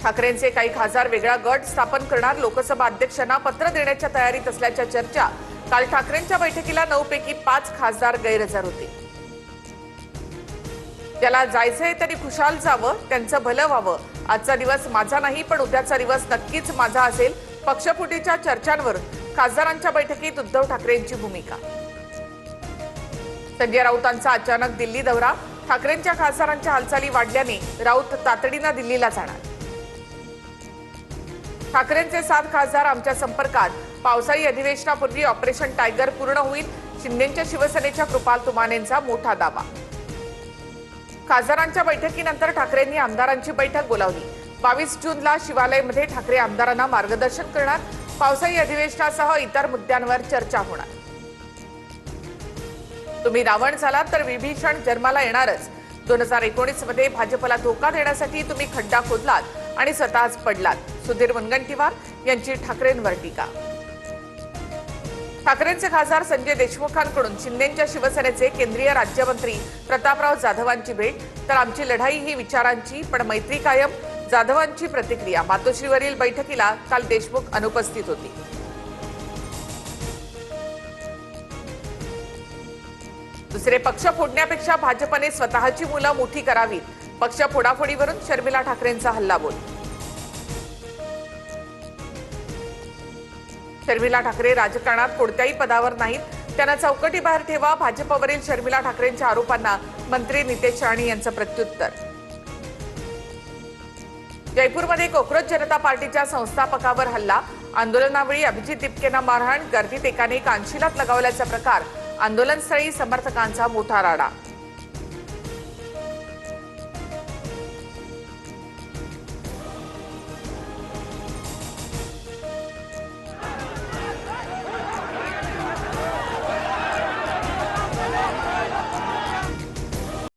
ठाकरेंचे काही खासदार वेगळा गट स्थापन करणार लोकसभा अध्यक्षांना पत्र देण्याच्या तयारीत असल्याच्या चर्चा। काल ठाकरेंच्या बैठकीला 9 पैकी 5 खासदार गैरहजर होते। ज्याला जायचंय तरी खुशाल जावं, त्यांचं भलं व्हावं। आजचा दिवस माझा नाही पण उद्याचा दिवस नक्कीच माझा असेल। पक्षफुटीच्या चर्चांवर खासदारांच्या बैठकीत उद्धव ठाकरेंची भूमिका। संजय राऊतांचा अचानक दिल्ली दौरा। ठाकरेंच्या खासदारांच्या हालचाली वाढल्याने राऊत तातडीने दिल्लीला जाणार। ठाकरेंचे 7 खासदार आमच्या संपर्कात। पावसाळी अधिवेशनापूर्वी ऑपरेशन टायगर पूर्ण होईल। शिंदेच्या शिवसेनेच्या कृपाल तुमानेंचा मोठा दावा। खासदारांच्या बैठकीनंतर ठाकरेंनी आमदारांची बैठक बोलावली। 22 जूनला शिवालयमध्ये ठाकरे आमदारांना मार्गदर्शन करणार। पावसाळी अधिवेशनासह इतर मुद्द्यांवर चर्चा होणार। तुम्ही रावण झालात तर विभीषण जन्माला येणारच। 2019 मध्ये भाजपला धोका देण्यासाठी तुम्ही खड्डा खोदलात आणि स्वतःच पडलात। सुधीर मुनगंटीवार यांची ठाकरेंवर टीका। ठाकरेंचे खासदार संजय देशमुखांकडून शिंदेच्या शिवसेनेचे केंद्रीय राज्यमंत्री प्रतापराव जाधवांची भेट। तर आमची लढाई ही विचारांची पण मैत्री कायम। जाधवांची प्रतिक्रिया। मातोश्रीवरील बैठकीला काल देशमुख अनुपस्थित होते। दुसरे पक्ष फोडण्यापेक्षा भाजपने स्वतःची मुलं मोठी करावीत। पक्ष फोडाफोडीवरून शर्मिला ठाकरेंचा हल्लाबोल। शर्मिला ठाकरे राजकारणात कोणत्याही पदावर नाहीत, त्यांना चौकटीबाहेर ठेवा। भाजपवरील शर्मिला ठाकरेंच्या आरोपांना मंत्री नितेश राणे यांचं प्रत्युत्तर। जयपूरमध्ये कॉक्रोच जनता पार्टीच्या संस्थापकावर हल्ला। आंदोलनावेळी अभिजित दिपकेंना मारहाण। गर्दीत एकाने कानशिलात लगावल्याचा प्रकार। आंदोलनस्थळी समर्थकांचा मोठा राडा।